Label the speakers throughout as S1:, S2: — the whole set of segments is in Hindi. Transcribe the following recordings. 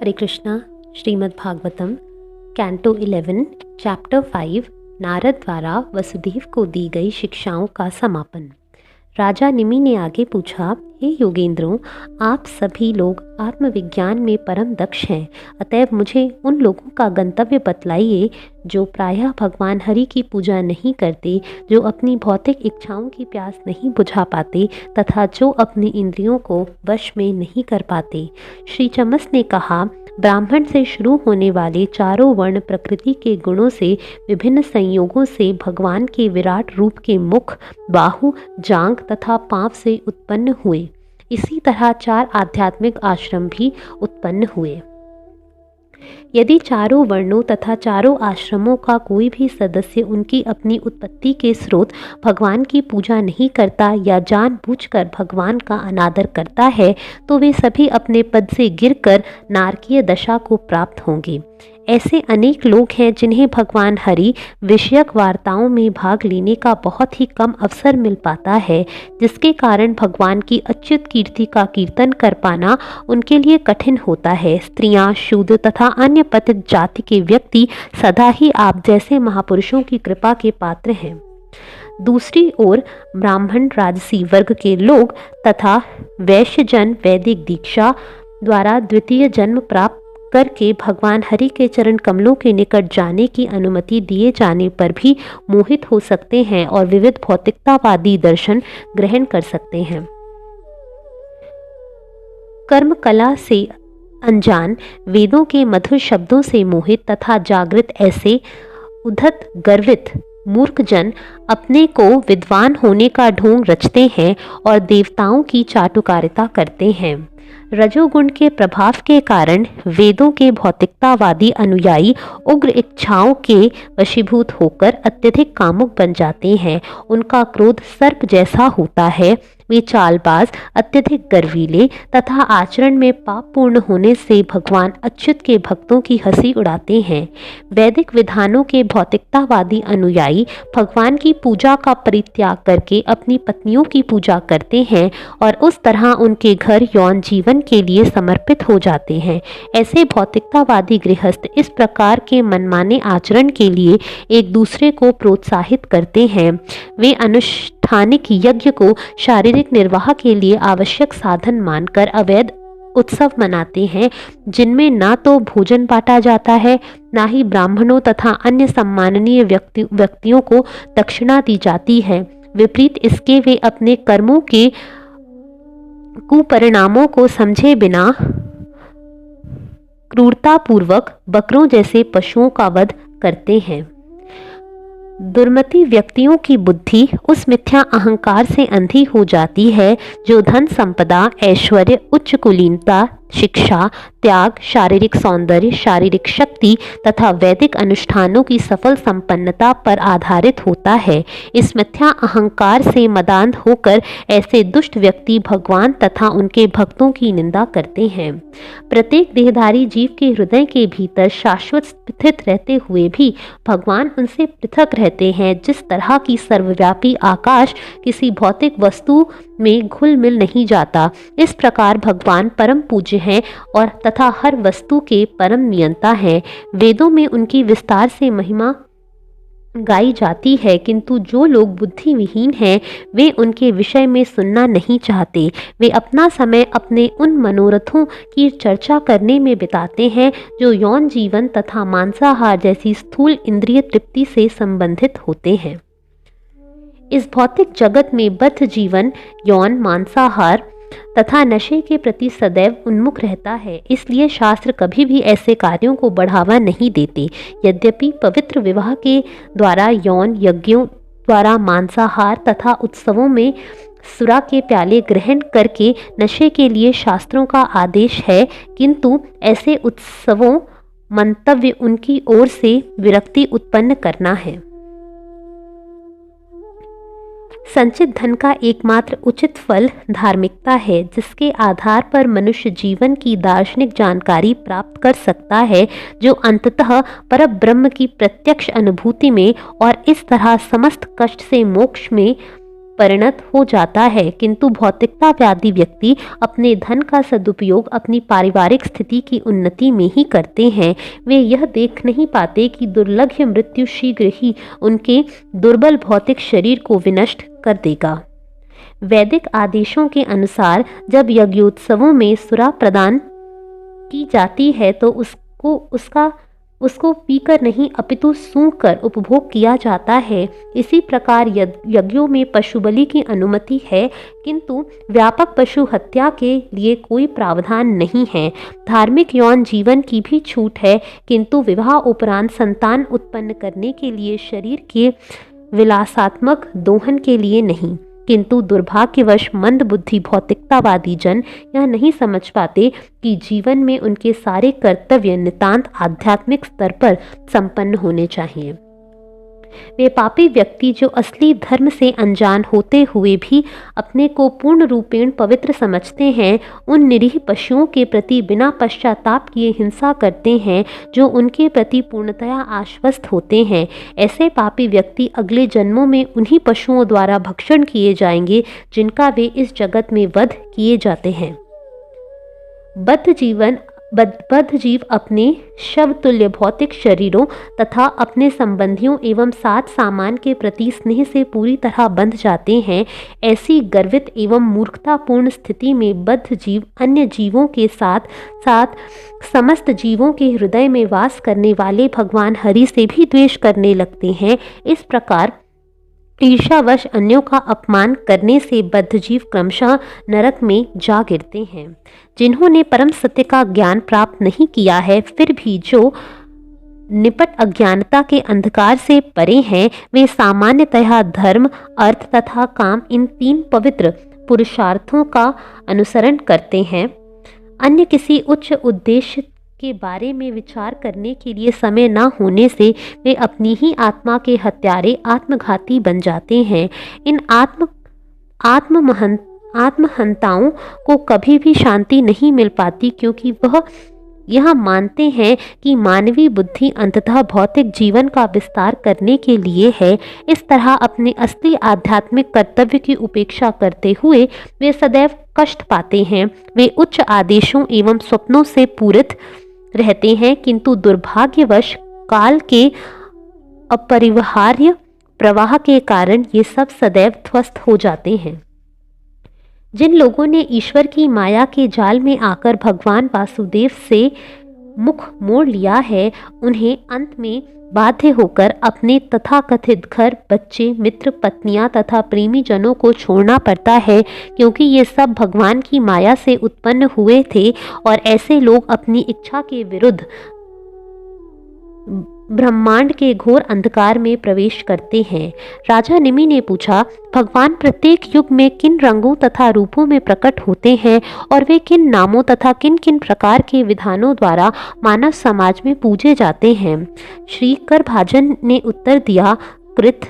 S1: हरे कृष्णा। श्रीमद् भागवतम कैंटो 11 चैप्टर 5 नारद द्वारा वसुदेव को दी गई शिक्षाओं का समापन। राजा निमि ने आगे पूछा, हे योगेंद्रों, आप सभी लोग आत्मविज्ञान में परम दक्ष हैं, अतएव मुझे उन लोगों का गंतव्य बतलाइए जो प्रायः भगवान हरि की पूजा नहीं करते, जो अपनी भौतिक इच्छाओं की प्यास नहीं बुझा पाते तथा जो अपनी इंद्रियों को वश में नहीं कर पाते। श्री चमस ने कहा, ब्राह्मण से शुरू होने वाले चारों वर्ण प्रकृति के गुणों से विभिन्न संयोगों से भगवान के विराट रूप के मुख, बाहु, जांघ तथा पांव से उत्पन्न हुए। इसी तरह चार आध्यात्मिक आश्रम भी उत्पन्न हुए। यदि चारों वर्णों तथा चारों आश्रमों का कोई भी सदस्य उनकी अपनी उत्पत्ति के स्रोत भगवान की पूजा नहीं करता या जानबूझकर भगवान का अनादर करता है, तो वे सभी अपने पद से गिरकर नारकीय दशा को प्राप्त होंगे। ऐसे अनेक लोग हैं जिन्हें भगवान हरि विषयक वार्ताओं में भाग लेने का बहुत ही कम अवसर मिल पाता है, जिसके कारण भगवान की अच्युत कीर्ति का कीर्तन कर पाना उनके लिए कठिन होता है। स्त्रियां, शूद्र तथा अन्य पतित जाति के व्यक्ति सदा ही आप जैसे महापुरुषों की कृपा के पात्र हैं। दूसरी ओर ब्राह्मण, राजसी वर्ग के लोग तथा वैश्यजन वैदिक दीक्षा द्वारा द्वितीय जन्म प्राप्त करके भगवान हरि के चरण कमलों के निकट जाने की अनुमति दिए जाने पर भी मोहित हो सकते हैं और विविध भौतिकतावादी दर्शन ग्रहण कर सकते हैं। कर्म कला से अनजान, वेदों के मधुर शब्दों से मोहित तथा जागृत ऐसे उद्धत गर्वित मूर्ख जन अपने को विद्वान होने का ढोंग रचते हैं और देवताओं की चाटुकारिता करते हैं। रजोगुण के प्रभाव के कारण वेदों के भौतिकतावादी अनुयायी उग्र इच्छाओं के वशीभूत होकर अत्यधिक कामुक बन जाते हैं। उनका क्रोध सर्प जैसा होता है। वे चालबाज, अत्यधिक गर्वीले तथा आचरण में पापपूर्ण होने से भगवान अच्युत के भक्तों की हंसी उड़ाते हैं। वैदिक विधानों के भौतिकतावादी अनुयायी भगवान की पूजा का परित्याग करके अपनी पत्नियों की पूजा करते हैं और उस तरह उनके घर यौन जीवन के लिए समर्पित हो जाते हैं। ऐसे भौतिकतावादी गृहस्थ इस प्रकार के मनमाने आचरण के लिए एक दूसरे को प्रोत्साहित करते हैं। वे अनुष्ठानिक यज्ञ को शारीरिक निर्वाह के लिए आवश्यक साधन मानकर अवैध उत्सव मनाते हैं, जिनमें ना तो भोजन बांटा जाता है, ना ही ब्राह्मणों तथा अन्य सम्माननीय व्यक्तियों को दक्षिणा दी जाती है। विपरीत इसके वे अपने कर्मों के कुपरिणामों को समझे बिना क्रूरतापूर्वक बकरों जैसे पशुओं का वध करते हैं। दुर्मति व्यक्तियों की बुद्धि उस मिथ्या अहंकार से अंधी हो जाती है जो धन संपदा, ऐश्वर्य, उच्च कुलीनता, शिक्षा, त्याग, शारीरिक सौंदर्य, शारीरिक शक्ति तथा वैदिक अनुष्ठानों की सफल संपन्नता पर आधारित होता है। इस मिथ्या अहंकार से मदान्ध होकर ऐसे दुष्ट व्यक्ति भगवान तथा उनके भक्तों की निंदा करते हैं। प्रत्येक देहधारी जीव के हृदय के भीतर शाश्वत स्थित रहते हुए भी भगवान उनसे पृथक रहते हैं। जिस तरह की सर्वव्यापी आकाश किसी भौतिक वस्तु में घुल मिल नहीं जाता, इस प्रकार भगवान परम पूज्य हैं और तथा हर वस्तु के परम नियंता हैं। वेदों में उनकी विस्तार से महिमा गाई जाती है, किंतु जो लोग बुद्धि विहीन हैं वे उनके विषय में सुनना नहीं चाहते। वे अपना समय अपने उन मनोरथों की चर्चा करने में बिताते हैं जो यौन जीवन तथा मांसाहार जैसी स्थूल इंद्रिय तृप्ति से संबंधित होते हैं। इस भौतिक जगत में बद्ध जीवन यौन, मांसाहार तथा नशे के प्रति सदैव उन्मुख रहता है। इसलिए शास्त्र कभी भी ऐसे कार्यों को बढ़ावा नहीं देते। यद्यपि पवित्र विवाह के द्वारा, यौन यज्ञों द्वारा, मांसाहार तथा उत्सवों में सुरा के प्याले ग्रहण करके नशे के लिए शास्त्रों का आदेश है, किंतु ऐसे उत्सवों मंतव्य उनकी ओर से विरक्ति उत्पन्न करना है। संचित धन का एकमात्र उचित फल धार्मिकता है, जिसके आधार पर मनुष्य जीवन की दार्शनिक जानकारी प्राप्त कर सकता है, जो अंततः परब्रह्म की प्रत्यक्ष अनुभूति में और इस तरह समस्त कष्ट से मोक्ष में परिणत हो जाता है, किंतु भौतिकतावादी व्यक्ति अपने धन का सदुपयोग अपनी पारिवारिक स्थिति की उन्नति में ही करते हैं। वे यह देख नहीं पाते कि दुर्लभ मृत्यु शीघ्र ही उनके दुर्बल भौतिक शरीर को विनष्ट कर देगा। वैदिक आदेशों के अनुसार जब यज्ञोत्सवों में सुरा प्रदान की जाती है तो उसको पीकर नहीं अपितु सूंघकर उपभोग किया जाता है। इसी प्रकार यज्ञों में पशु बलि की अनुमति है, किंतु व्यापक पशु हत्या के लिए कोई प्रावधान नहीं है। धार्मिक यौन जीवन की भी छूट है, किंतु विवाह उपरांत संतान उत्पन्न करने के लिए शरीर के विलासात्मक दोहन के लिए नहीं। किंतु दुर्भाग्यवश मंद बुद्धि भौतिकतावादी जन यह नहीं समझ पाते कि जीवन में उनके सारे कर्तव्य नितांत आध्यात्मिक स्तर पर संपन्न होने चाहिए। वे पापी व्यक्ति जो असली धर्म से अनजान होते हुए भी अपने को पूर्ण रूपेण पवित्र समझते हैं, उन निरीह पशुओं के प्रति बिना पश्चाताप किए हिंसा करते हैं जो उनके प्रति पूर्णतया आश्वस्त होते हैं। ऐसे पापी व्यक्ति अगले जन्मों में उन्हीं पशुओं द्वारा भक्षण किए जाएंगे जिनका वे इस जगत में वध किए जाते हैं। बद्ध जीव अपने शवतुल्य भौतिक शरीरों तथा अपने संबंधियों एवं साथ सामान के प्रति स्नेह से पूरी तरह बंध जाते हैं। ऐसी गर्वित एवं मूर्खतापूर्ण स्थिति में बद्ध जीव अन्य जीवों के साथ साथ समस्त जीवों के हृदय में वास करने वाले भगवान हरि से भी द्वेष करने लगते हैं। इस प्रकार ईर्ष्यावश अन्यों का अपमान करने से बद्ध जीव क्रमशः नरक में जा गिरते हैं। जिन्होंने परम सत्य का ज्ञान प्राप्त नहीं किया है, फिर भी जो निपट अज्ञानता के अंधकार से परे हैं, वे सामान्यतः धर्म, अर्थ तथा काम इन तीन पवित्र पुरुषार्थों का अनुसरण करते हैं। अन्य किसी उच्च उद्देश्य के बारे में विचार करने के लिए समय न होने से वे अपनी ही आत्मा के हत्यारे आत्मघाती बन जाते हैं। इन आत्महंताओं को कभी भी शांति नहीं मिल पाती, क्योंकि वह यह मानते हैं कि मानवीय बुद्धि अंततः भौतिक जीवन का विस्तार करने के लिए है। इस तरह अपने असली आध्यात्मिक कर्तव्य की उपेक्षा करते हुए वे सदैव कष्ट पाते हैं। वे उच्च आदेशों एवं स्वप्नों से पूरित रहते हैं, किंतु दुर्भाग्यवश काल के अपरिहार्य प्रवाह के कारण ये सब सदैव ध्वस्त हो जाते हैं। जिन लोगों ने ईश्वर की माया के जाल में आकर भगवान वासुदेव से मुख मोड़ लिया है, उन्हें अंत में बाध्य होकर अपने तथाकथित घर, बच्चे, मित्र, पत्नियां तथा प्रेमी जनों को छोड़ना पड़ता है, क्योंकि ये सब भगवान की माया से उत्पन्न हुए थे और ऐसे लोग अपनी इच्छा के विरुद्ध ब्रह्मांड के घोर अंधकार में प्रवेश करते हैं। राजा निमि ने पूछा, भगवान प्रत्येक युग में किन रंगों तथा रूपों में प्रकट होते हैं और वे किन नामों तथा किन किन प्रकार के विधानों द्वारा मानव समाज में पूजे जाते हैं? श्री करभाजन ने उत्तर दिया, कृत,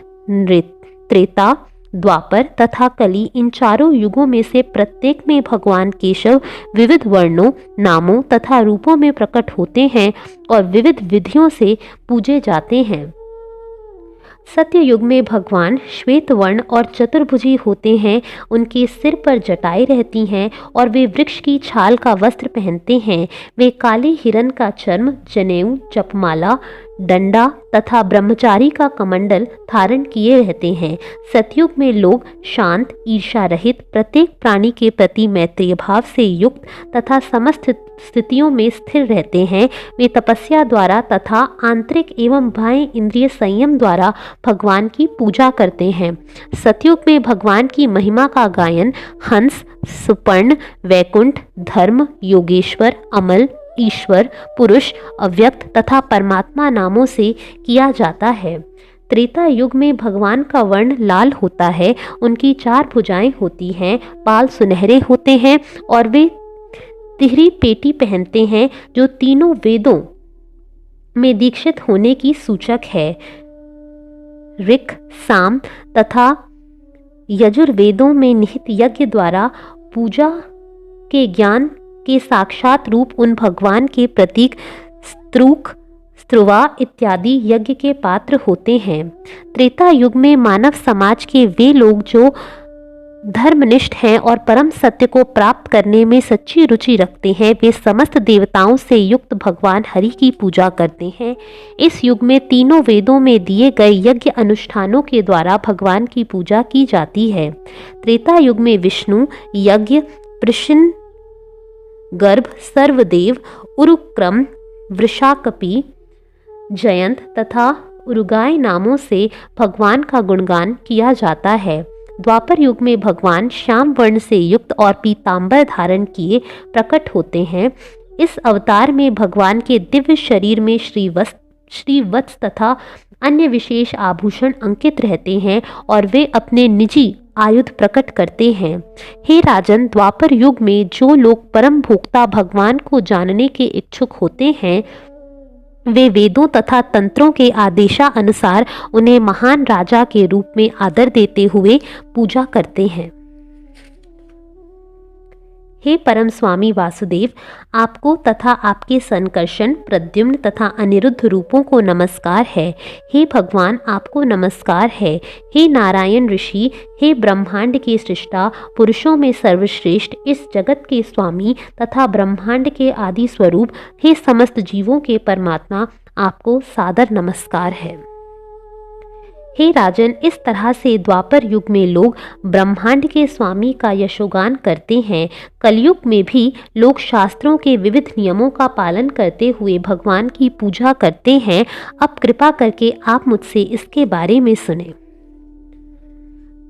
S1: त्रेता, द्वापर तथा कली, इन चारों युगों में से प्रत्येक में भगवान केशव विविध वर्णों, नामों तथा रूपों में प्रकट होते हैं और विविध विधियों से पूजे जाते हैं। सत्य युग में भगवान श्वेत वर्ण और चतुर्भुजी होते हैं। उनके सिर पर जटाएं रहती हैं और वे वृक्ष की छाल का वस्त्र पहनते हैं। वे काले हिरन का चर्म, जनेऊ, जपमाला, डंडा तथा ब्रह्मचारी का कमंडल धारण किए रहते हैं। सतयुग में लोग शांत, ईर्ष्या रहित, प्रत्येक प्राणी के प्रति मैत्रीय भाव से युक्त तथा समस्त स्थितियों में स्थिर रहते हैं। वे तपस्या द्वारा तथा आंतरिक एवं बाह्य इंद्रिय संयम द्वारा भगवान की पूजा करते हैं। सतयुग में भगवान की महिमा का गायन हंस, सुपर्ण, वैकुंठ, धर्म, योगेश्वर, अमल, ईश्वर, पुरुष, अव्यक्त तथा परमात्मा नामों से किया जाता है। त्रेता युग में भगवान का वर्ण लाल होता है। उनकी 4 भुजाएं होती हैं, बाल सुनहरे होते हैं और वे तिहरी पेटी पहनते हैं, जो तीनों वेदों में दीक्षित होने की सूचक है। ऋक, साम तथा यजुर्वेदों में निहित यज्ञ द्वारा पूजा के ज्ञान के साक्षात रूप उन भगवान के प्रतीक ध्रुवा इत्यादि यज्ञ के पात्र होते हैं। त्रेता युग में मानव समाज के वे लोग जो धर्मनिष्ठ हैं और परम सत्य को प्राप्त करने में सच्ची रुचि रखते हैं, वे समस्त देवताओं से युक्त भगवान हरि की पूजा करते हैं। इस युग में तीनों वेदों में दिए गए यज्ञ अनुष्ठानों के द्वारा भगवान की पूजा की जाती है। त्रेता युग में विष्णु, यज्ञ, प्रश्न, गर्भ, सर्वदेव, उरुक्रम, वृषाकपि, जयंत तथा उरुगाय नामों से भगवान का गुणगान किया जाता है। द्वापर युग में भगवान श्याम वर्ण से युक्त और पीतांबर धारण किए प्रकट होते हैं। इस अवतार में भगवान के दिव्य शरीर में श्रीवत्स तथा अन्य विशेष आभूषण अंकित रहते हैं और वे अपने निजी आयुध प्रकट करते हैं। हे राजन, द्वापर युग में जो लोग परम भोक्ता भगवान को जानने के इच्छुक होते हैं, वे वेदों तथा तंत्रों के आदेशानुसार उन्हें महान राजा के रूप में आदर देते हुए पूजा करते हैं। हे परम स्वामी वासुदेव, आपको तथा आपके संकर्षण, प्रद्युम्न तथा अनिरुद्ध रूपों को नमस्कार है। हे भगवान, आपको नमस्कार है। हे नारायण ऋषि, हे ब्रह्मांड के सृष्टा, पुरुषों में सर्वश्रेष्ठ, इस जगत के स्वामी तथा ब्रह्मांड के आदि स्वरूप, हे समस्त जीवों के परमात्मा, आपको सादर नमस्कार है। हे राजन, इस तरह से द्वापर युग में लोग ब्रह्मांड के स्वामी का यशोगान करते हैं। कलयुग में भी लोग शास्त्रों के विविध नियमों का पालन करते हुए भगवान की पूजा करते हैं। अब कृपा करके आप मुझसे इसके बारे में सुने।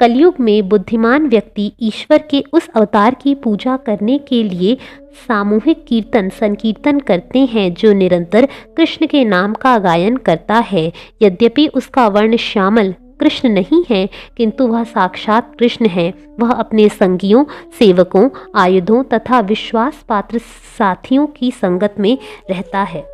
S1: कलयुग में बुद्धिमान व्यक्ति ईश्वर के उस अवतार की पूजा करने के लिए सामूहिक कीर्तन संकीर्तन करते हैं जो निरंतर कृष्ण के नाम का गायन करता है। यद्यपि उसका वर्ण श्यामल कृष्ण नहीं है, किंतु वह साक्षात कृष्ण है। वह अपने संगियों, सेवकों, आयुधों तथा विश्वास पात्र साथियों की संगत में रहता है।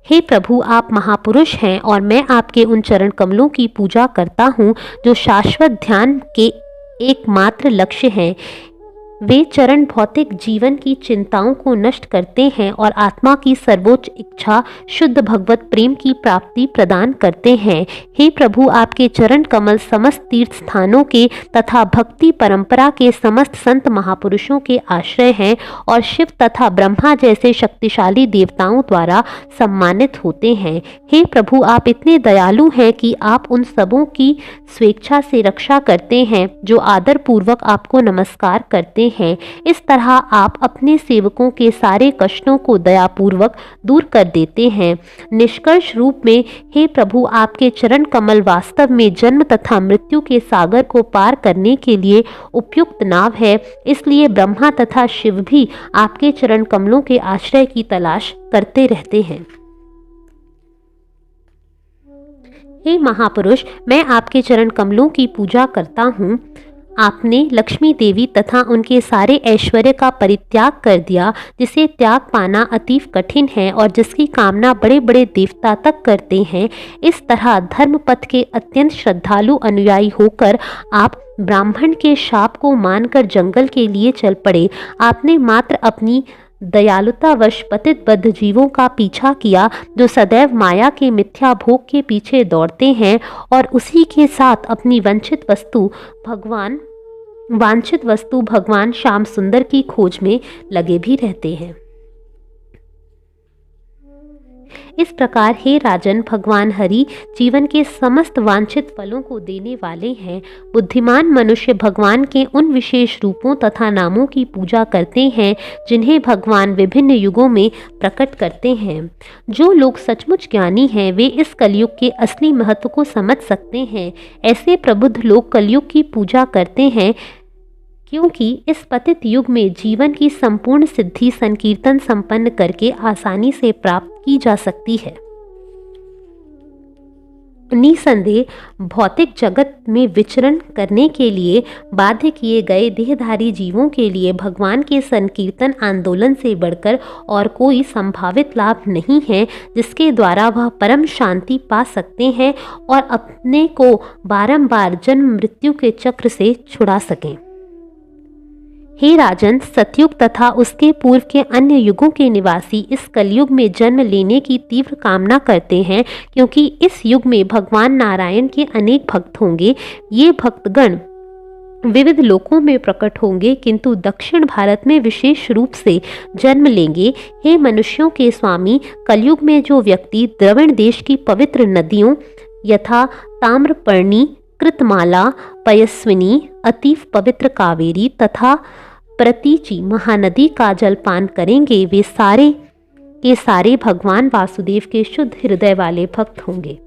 S1: हे प्रभु, आप महापुरुष हैं और मैं आपके उन चरण कमलों की पूजा करता हूँ जो शाश्वत ध्यान के एकमात्र लक्ष्य हैं। वे चरण भौतिक जीवन की चिंताओं को नष्ट करते हैं और आत्मा की सर्वोच्च इच्छा शुद्ध भगवत प्रेम की प्राप्ति प्रदान करते हैं। हे प्रभु, आपके चरण कमल समस्त तीर्थ स्थानों के तथा भक्ति परंपरा के समस्त संत महापुरुषों के आश्रय हैं और शिव तथा ब्रह्मा जैसे शक्तिशाली देवताओं द्वारा सम्मानित होते हैं। हे प्रभु, आप इतने दयालु हैं कि आप उन सबों की स्वेच्छा से रक्षा करते हैं जो आदर पूर्वक आपको नमस्कार करते हैं। इस तरह आप अपने सेवकों के सारे कष्टों को दयापूर्वक दूर कर देते हैं। निष्कर्ष रूप में हे प्रभु, आपके चरण कमल वास्तव में जन्म तथा मृत्यु के सागर को पार करने के लिए उपयुक्त नाव है। इसलिए ब्रह्मा तथा शिव भी आपके चरण कमलों के आश्रय की तलाश करते रहते हैं। हे महापुरुष, मैं आपके चरण कमलों की पूजा करता हूँ। आपने लक्ष्मी देवी तथा उनके सारे ऐश्वर्य का परित्याग कर दिया, जिसे त्याग पाना अतीव कठिन है और जिसकी कामना बड़े बड़े देवता तक करते हैं। इस तरह धर्मपथ के अत्यंत श्रद्धालु अनुयायी होकर आप ब्राह्मण के शाप को मानकर जंगल के लिए चल पड़े। आपने मात्र अपनी दयालुतावश पतित बद्ध जीवों का पीछा किया जो सदैव माया के मिथ्या भोग के पीछे दौड़ते हैं और उसी के साथ अपनी वांछित वस्तु भगवान श्याम सुंदर की खोज में लगे भी रहते हैं। इस प्रकार हे राजन, भगवान हरि जीवन के समस्त वांछित फलों को देने वाले हैं। बुद्धिमान मनुष्य भगवान के उन विशेष रूपों तथा नामों की पूजा करते हैं जिन्हें भगवान विभिन्न युगों में प्रकट करते हैं। जो लोग सचमुच ज्ञानी हैं वे इस कलयुग के असली महत्व को समझ सकते हैं। ऐसे प्रबुद्ध लोग कलयुग की पूजा करते हैं क्योंकि इस पतित युग में जीवन की संपूर्ण सिद्धि संकीर्तन संपन्न करके आसानी से प्राप्त की जा सकती है। निसंदेह भौतिक जगत में विचरण करने के लिए बाध्य किए गए देहधारी जीवों के लिए भगवान के संकीर्तन आंदोलन से बढ़कर और कोई संभावित लाभ नहीं है जिसके द्वारा वह परम शांति पा सकते हैं और अपने को बारंबार जन्म मृत्यु के चक्र से छुड़ा सकें। हे राजन, सतयुग तथा उसके पूर्व के अन्य युगों के निवासी इस कलयुग में जन्म लेने की तीव्र कामना करते हैं, क्योंकि इस युग में भगवान नारायण के अनेक भक्त होंगे। ये भक्तगण विविध लोकों में प्रकट होंगे, किंतु दक्षिण भारत में विशेष रूप से जन्म लेंगे। हे मनुष्यों के स्वामी, कलयुग में जो व्यक्ति द्रविड़ देश की पवित्र नदियों यथा ताम्रपर्णी, कृतमाला, पयस्विनी, अतीव पवित्र कावेरी तथा प्रतीचि महानदी का जलपान करेंगे, वे सारे के सारे भगवान वासुदेव के शुद्ध हृदय वाले भक्त होंगे।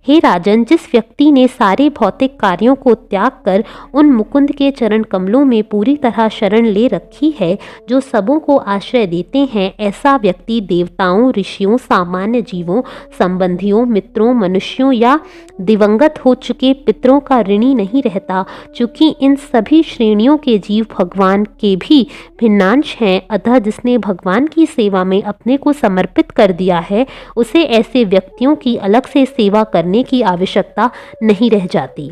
S1: हे राजन, जिस व्यक्ति ने सारे भौतिक कार्यों को त्याग कर उन मुकुंद के चरण कमलों में पूरी तरह शरण ले रखी है, जो सबों को आश्रय देते हैं, ऐसा व्यक्ति देवताओं, ऋषियों, सामान्य जीवों, संबंधियों, मित्रों, मनुष्यों या दिवंगत हो चुके पितरों का ऋणी नहीं रहता। चूंकि इन सभी श्रेणियों के जीव भगवान के भी भिन्नांश हैं, अतः जिसने भगवान की सेवा में अपने को समर्पित कर दिया है, उसे ऐसे व्यक्तियों की अलग से सेवा करने की आवश्यकता नहीं रह जाती।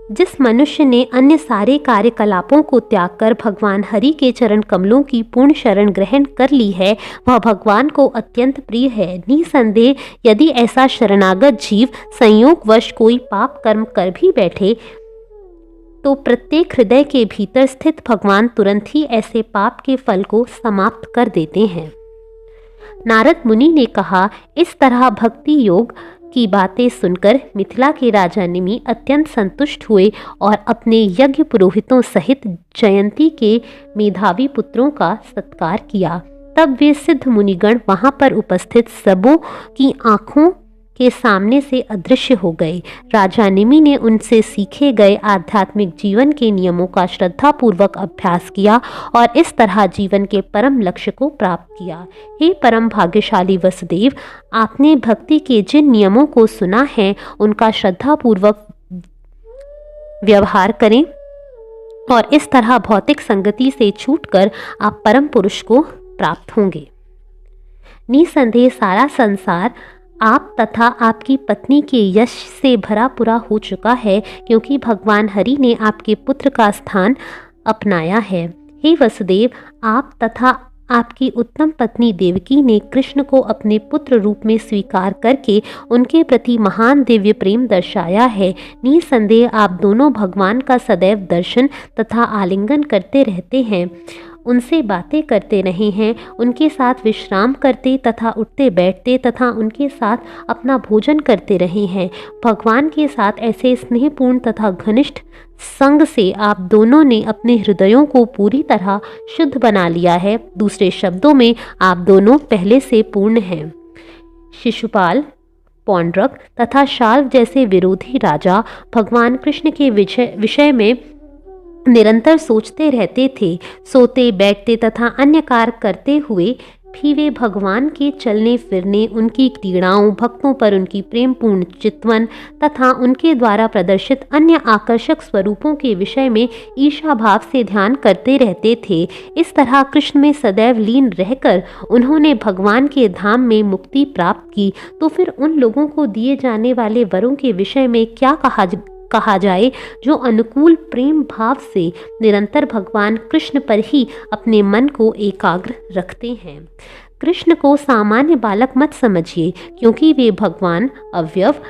S1: जिस मनुष्य ने अन्य सारे कार्यकलापों को त्याग कर भगवान हरि के चरण कमलों की पूर्ण शरण ग्रहण कर ली है, वह भगवान को अत्यंत प्रिय है। निसंदेह यदि ऐसा शरणागत जीव संयोगवश कोई पाप कर्म कर भी बैठे, तो प्रत्येक हृदय के भीतर स्थित भगवान तुरंत ही ऐसे पाप के फल को समाप्त कर देते हैं। नारद मुनि ने कहा, इस तरह भक्ति योग की बातें सुनकर मिथिला के राजा निमि अत्यंत संतुष्ट हुए और अपने यज्ञ पुरोहितों सहित जयंती के मेधावी पुत्रों का सत्कार किया। तब वे सिद्ध मुनिगण वहां पर उपस्थित सबों की आंखों के सामने से अदृश्य हो गए। राजा निमि ने उनसे सीखे गए आध्यात्मिक जीवन के नियमों का श्रद्धापूर्वक अभ्यास किया और इस तरह जीवन के परम लक्ष्य को प्राप्त किया। हे परम भाग्यशाली वसुदेव, आपने भक्ति के जिन नियमों को सुना है, उनका श्रद्धापूर्वक व्यवहार करें और इस तरह भौतिक संगति से छूटकर आप परम पुरुष को प्राप्त होंगे। निसंदेह सारा संसार आप तथा आपकी पत्नी के यश से भरा पूरा हो चुका है, क्योंकि भगवान हरि ने आपके पुत्र का स्थान अपनाया है। हे वसुदेव, आप तथा आपकी उत्तम पत्नी देवकी ने कृष्ण को अपने पुत्र रूप में स्वीकार करके उनके प्रति महान दिव्य प्रेम दर्शाया है। निसंदेह आप दोनों भगवान का सदैव दर्शन तथा आलिंगन करते रहते हैं, उनसे बातें करते रहे हैं, उनके साथ विश्राम करते तथा उठते बैठते तथा उनके साथ अपना भोजन करते रहे हैं। भगवान के साथ ऐसे स्नेहपूर्ण तथा घनिष्ठ संग से आप दोनों ने अपने हृदयों को पूरी तरह शुद्ध बना लिया है। दूसरे शब्दों में आप दोनों पहले से पूर्ण हैं। शिशुपाल, पौंड्रक तथा शाल्व जैसे विरोधी राजा भगवान कृष्ण के विषय में निरंतर सोचते रहते थे। सोते, बैठते तथा अन्य कार्य करते हुए भी वे भगवान के चलने फिरने, उनकी क्रीड़ाओं, भक्तों पर उनकी प्रेमपूर्ण चितवन तथा उनके द्वारा प्रदर्शित अन्य आकर्षक स्वरूपों के विषय में ईर्षा भाव से ध्यान करते रहते थे। इस तरह कृष्ण में सदैव लीन रहकर उन्होंने भगवान के धाम में मुक्ति प्राप्त की। तो फिर उन लोगों को दिए जाने वाले वरों के विषय में क्या कहा जाए, जो अनुकूल प्रेम भाव से निरंतर भगवान कृष्ण पर ही अपने मन को एकाग्र रखते हैं। कृष्ण को सामान्य बालक मत समझिए, क्योंकि वे भगवान अव्यव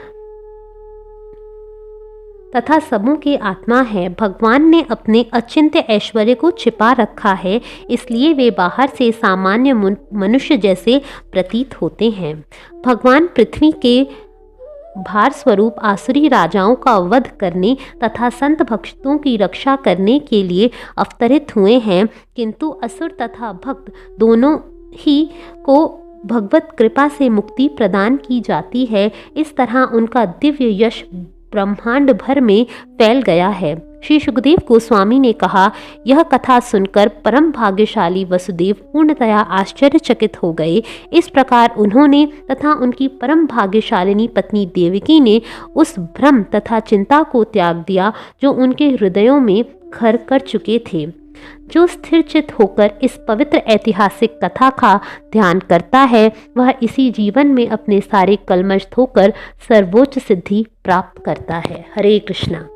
S1: तथा सबों के आत्मा है। भगवान ने अपने अचिंत्य ऐश्वर्य को छिपा रखा है, इसलिए वे बाहर से सामान्य मनुष्य जैसे प्रतीत होते हैं। भगवान पृथ्वी के भार स्वरूप आसुरी राजाओं का वध करने तथा संत भक्तों की रक्षा करने के लिए अवतरित हुए हैं, किंतु असुर तथा भक्त दोनों ही को भगवत कृपा से मुक्ति प्रदान की जाती है। इस तरह उनका दिव्य यश ब्रह्मांड भर में फैल गया है। श्री सुखदेव गोस्वामी ने कहा, यह कथा सुनकर परम भाग्यशाली वसुदेव पूर्णतया आश्चर्यचकित हो गए। इस प्रकार उन्होंने तथा उनकी परम भाग्यशालिनी पत्नी देवकी ने उस भ्रम तथा चिंता को त्याग दिया जो उनके हृदयों में घर कर चुके थे। जो स्थिर चित होकर इस पवित्र ऐतिहासिक कथा का ध्यान करता है वह इसी जीवन में अपने सारे कलमश धोकर सर्वोच्च सिद्धि प्राप्त करता है। हरे कृष्णा।